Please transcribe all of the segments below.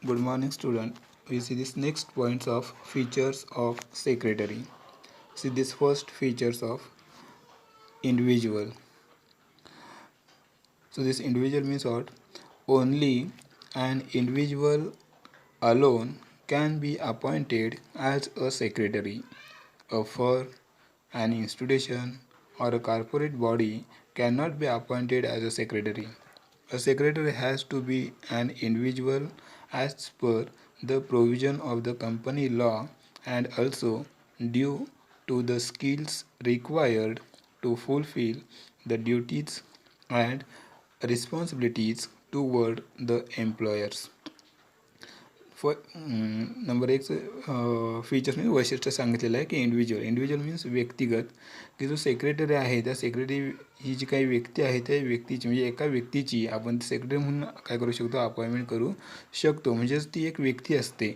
Good morning, student. We see this next points of features of secretary. See this first features of individual. So this individual means what? Only an individual alone can be appointed as a secretary. A firm, an institution, or a corporate body cannot be appointed as a secretary. A secretary has to be an individual as per the provision of the company law and also due to the skills required to fulfill the duties and responsibilities toward the employers. Number एक features म्हणजे वैशिष्ट्य सांगितलेलं आहे की individual means व्यक्तिगत की जो secretary आहे त्या सेक्रेटरी ही जी काही व्यक्ती आहे त्या व्यक्तीची म्हणजे एका व्यक्तीची आपण सेक्रेटरी म्हणून काय करू शकतो अपॉइंटमेंट करू शकतो. म्हणजेच ती एक व्यक्ती असते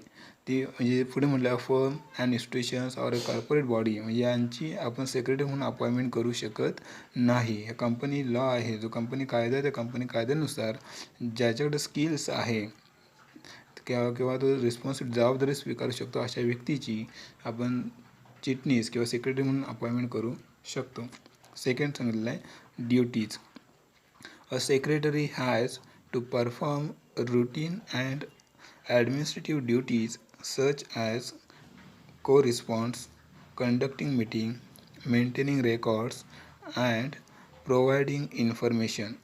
ती म्हणजे पुढे म्हटलं firm and institutions or a corporate body म्हणजे यांची आपण सेक्रेटरी म्हणून अपॉइंटमेंट करू शकत नाही. कंपनी लॉ आहे जो कंपनी कायदा आहे त्या कंपनी कायद्यानुसार ज्याच्याकडे स्किल्स आहे किंवा तो जबाबदारी स्वीकारू शकतो अशा व्यक्तीची आपण चिटणीस किंवा सेक्रेटरी म्हणून अपॉइंटमेंट करू शकतो. सेकंड सांगितलेलं आहे duties. A secretary has to perform routine and administrative duties such as co-response, conducting meeting, maintaining records, and providing information.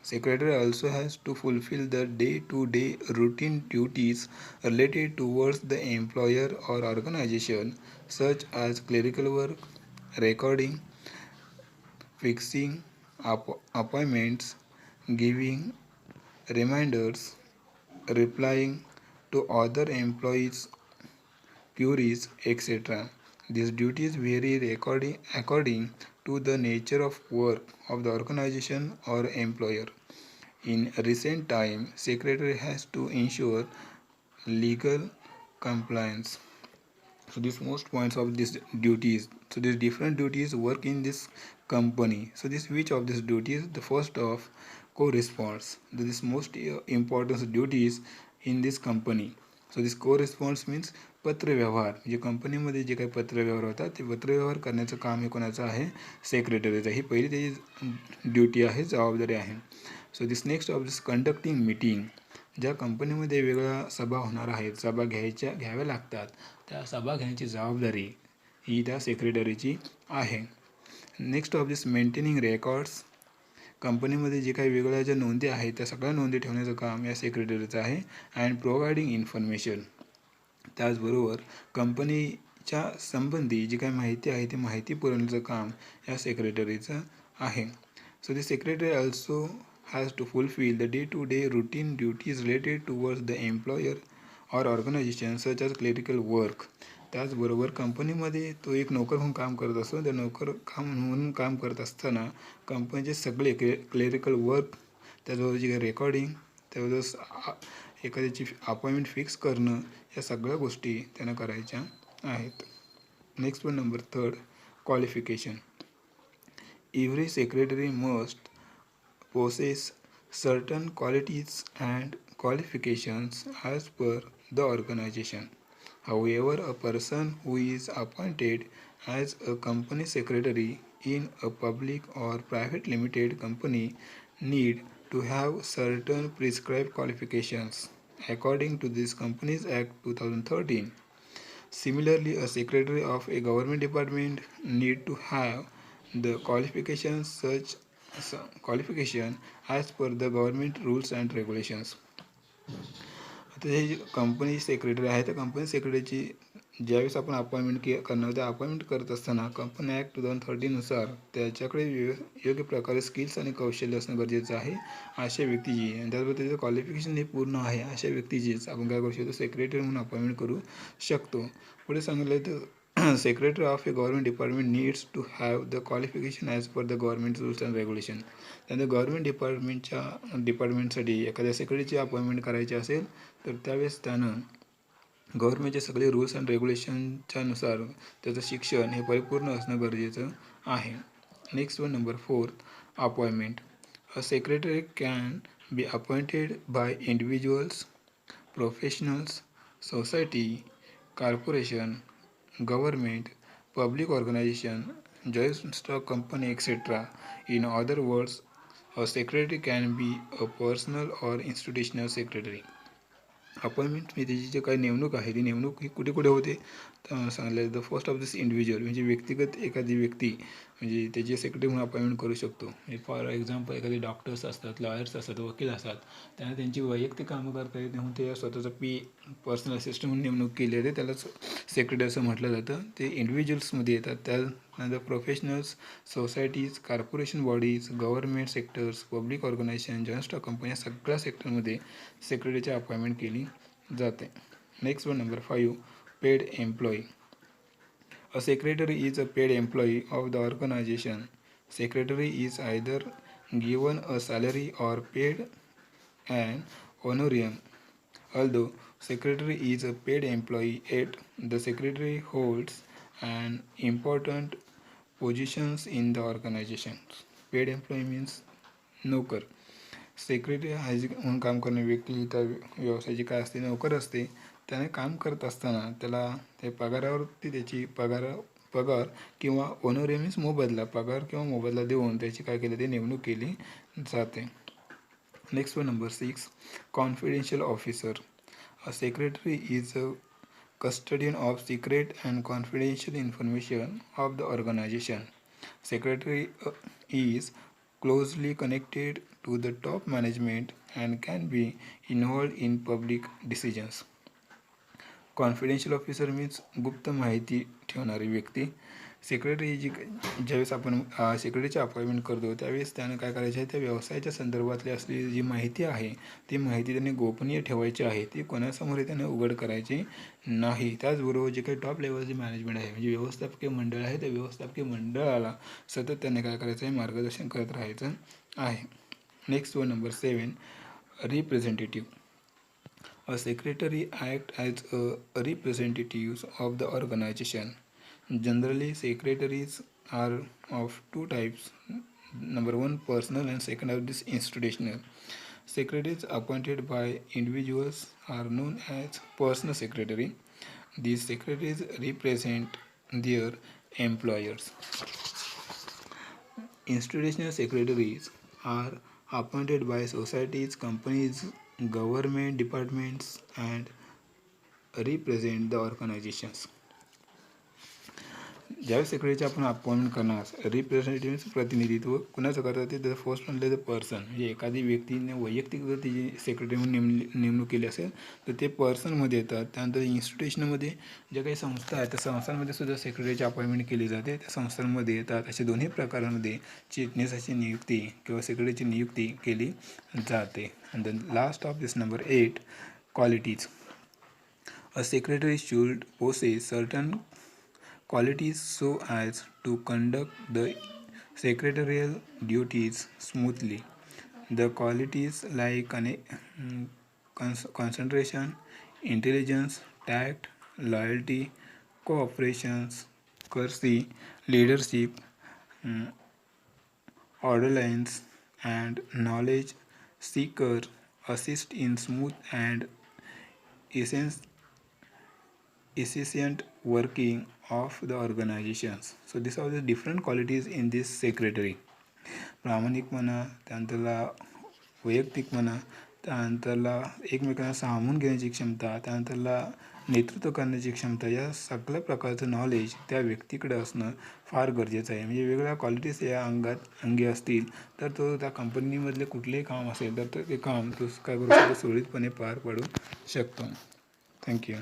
Secretary also has to fulfill the day-to-day routine duties related towards the employer or organization such as clerical work, recording, fixing appointments, giving reminders, replying to other employees' queries, etc. These duties vary according to the nature of work of the organization or employer. In recent time, secretary has to ensure legal compliance. So these most points of these duties. So these different duties work in this company. So this which of these duties? The first of corresponds. This most important duties in this company. So this corresponds means पत्रव्यवहार म्हणजे कंपनीमध्ये जे काही पत्रव्यवहार होतात ते पत्रव्यवहार करण्याचं काम हे कोणाचं आहे सेक्रेटरीचं. ही पहिली त्याची ड्युटी आहे जबाबदारी आहे. So this next of this conducting meeting. ज्या कंपनीमध्ये वेगळ्या सभा होणार आहेत सभा घ्याव्या लागतात त्या सभा घेण्याची जबाबदारी ही त्या सेक्रेटरीची आहे. Next of this maintaining records. कंपनीमध्ये जे काही वेगळ्या ज्या नोंदी आहेत त्या सगळ्या नोंदी ठेवण्याचं काम या सेक्रेटरीचं आहे. And providing information. त्याचबरोबर कंपनीच्या संबंधी जी काही माहिती आहे ती माहिती पुरवण्याचं काम या सेक्रेटरीचं आहे. So the secretary also has to fulfil the day to day routine duties related towards the employer or organisation such as clerical work. त्याचबरोबर कंपनीमध्ये तो एक नोकर म्हणून काम करत असतो. त्या नोकर म्हणून काम करत असताना कंपनीचे सगळे क्लेरिकल वर्क त्याचबरोबर जे काही रेकॉर्डिंग त्याबरोबर एखाद्याची अपॉइंटमेंट फिक्स करणं या सगळ्या गोष्टी त्यानं करायच्या आहेत. Next one number third qualification. Every secretary must possess certain qualities and qualifications as per the organization. However, a person who is appointed as a company secretary in a public or private limited company need to have certain prescribed qualifications according to this Companies Act 2013. Similarly, a secretary of a government department need to have the qualification as per the government rules and regulations. आता हे जे company secretary आहे त्या company सेक्रेटरीची ज्यावेळेस आपण appointment करणार त्या appointment करत असताना कंपनी ॲक्ट 2013नुसार त्याच्याकडे योग्य प्रकारे स्किल्स आणि कौशल्य असणं गरजेचं आहे अशा व्यक्तीची आणि त्याचबरोबर त्याचं क्वालिफिकेशन हे पूर्ण आहे अशा व्यक्तीचीच आपण काय करू शकतो सेक्रेटरी म्हणून अपॉइंटमेंट करू शकतो. पुढे सांगितलं तर secretary of a government department needs to have the qualification as per the government rules and regulation. त्यानंतर गव्हर्नमेंट डिपार्टमेंटसाठी एखाद्या सेक्रेटरीची अपॉइंटमेंट करायची असेल तर त्यावेळेस त्यानं गव्हर्नमेंटचे सगळे रूल्स अँड रेग्युलेशनच्या नुसार त्याचं शिक्षण हे परिपूर्ण असणं गरजेचं आहे. Next one number fourth appointment. A secretary can be appointed by individuals professionals, society, corporation, government, public organization, joint stock company, etc. In other words, a secretary can be a personal or institutional secretary. Appointment म्हणजे त्याची जी काही नेमणूक आहे ती नेमणूक ही कुठे कुठे होते तर सांगले the first of this individual म्हणजे व्यक्तिगत एखादी व्यक्ती म्हणजे त्याची सेक्रेटरी म्हणून अपॉइंटमेंट करू शकतो. म्हणजे फॉर एक्झाम्पल एखादी डॉक्टर्स असतात, लॉयर्स असतात, वकील असतात, त्यांना त्यांची वैयक्तिक कामं करता येत नाही ते स्वतःचं पर्सनल असिस्टंट म्हणून नेमणूक केली आहे त्यालाच सेक्रेटरी असं म्हटलं जातं. ते इंडिव्हिज्युअल्समध्ये येतात. त्यानंतर professionals, societies, corporation bodies, government sectors, public organisation, joint stock company या सगळ्या सेक्टरमध्ये सेक्रेटरीची अपॉइंटमेंट केली जाते. Next one number 5 paid employee. A secretary is a paid employee of the organization. Secretary is either given a salary or paid an honorarium. Although secretary is a paid employee, yet the secretary holds an important positions in the organization. Paid employee means नोकर. Secretary हा जी म्हणून काम करणारी व्यक्ती ही त्या व्यवसायाची काय असते नोकर असते. त्याने काम करत असताना त्याला ते पगारावरती त्याची पगार किंवा ओनोरियम मीन्स मोबदला पगार किंवा मोबदला देऊन त्याची काय केली ते नेमणूक केली जाते. Next one number 6 confidential officer. A secretary is a custodian of secret and confidential information of the organization. Secretary is closely connected to the top management and can be involved in public decisions. Confidential officer means गुप्त माहिती ठेवणारी व्यक्ती. Secretary जी ज्यावेळेस आपण सेक्रेटरीची appointment करतो त्यावेळेस त्यानं काय करायचे आहे त्या व्यवसायाच्या संदर्भातली असलेली जी माहिती आहे ती माहिती त्याने गोपनीय ठेवायची आहे. ती कोणासमोर त्याने उघड करायची नाही. त्याचबरोबर जे काही टॉप लेवलचे मॅनेजमेंट आहे म्हणजे व्यवस्थापकीय मंडळ आहे त्या व्यवस्थापकीय मंडळाला सतत त्याने काय करायचं आहे मार्गदर्शन करत राहायचं आहे. Next one number 7 representative. A secretary acts as a representative of the organization. Generally, secretaries are of two types. Number one, personal, and second of this institutional. Secretaries appointed by individuals are known as personal secretary. These secretaries represent their employers. Institutional secretaries are appointed by societies, companies, government departments and represent the organizations. ज्यावेळेस सेक्रेटरीची आपण appointment करणार representative प्रतिनिधित्व कुणाचं करतात ते first म्हणलं the person म्हणजे एखादी व्यक्तीने वैयक्तिक जर तिची सेक्रेटरी म्हणून नेमणूक केली असेल तर ते पर्सनमध्ये येतात. त्यानंतर इन्स्टिट्यूशनमध्ये ज्या काही संस्था आहेत त्या संस्थांमध्ये सुद्धा सेक्रेटरीची अपॉइंटमेंट केली जाते. त्या संस्थांमध्ये येतात. अशा दोन्ही प्रकारांमध्ये चिटणीसाची नियुक्ती किंवा सेक्रेटरीची नियुक्ती केली जाते. And then last of this number 8 qualities. A secretary should possess certain qualities so as to conduct the secretarial duties smoothly. The qualities like concentration, intelligence, tact, loyalty, cooperation, courtesy, leadership, orderliness, and knowledge seeker assist in smooth and efficient working of the organizations. So these are the different qualities in this secretary. प्रामाणिक म्हणा, त्यानंतरला वैयक्तिक म्हणा, त्यानंतरला एकमेकांना सामावून घेण्याची क्षमता, त्यानंतरला नेतृत्व करण्याची क्षमता या सगळ्या प्रकारचं नॉलेज त्या व्यक्तीकडे असणं फार गरजेचं आहे. म्हणजे वेगवेगळ्या क्वालिटीज या अंगी असतील तर तो त्या कंपनीमधले कुठलेही काम असेल तर ते काम तो काय करू शकतो सुरळीतपणे पार पाडू शकतो. थँक्यू.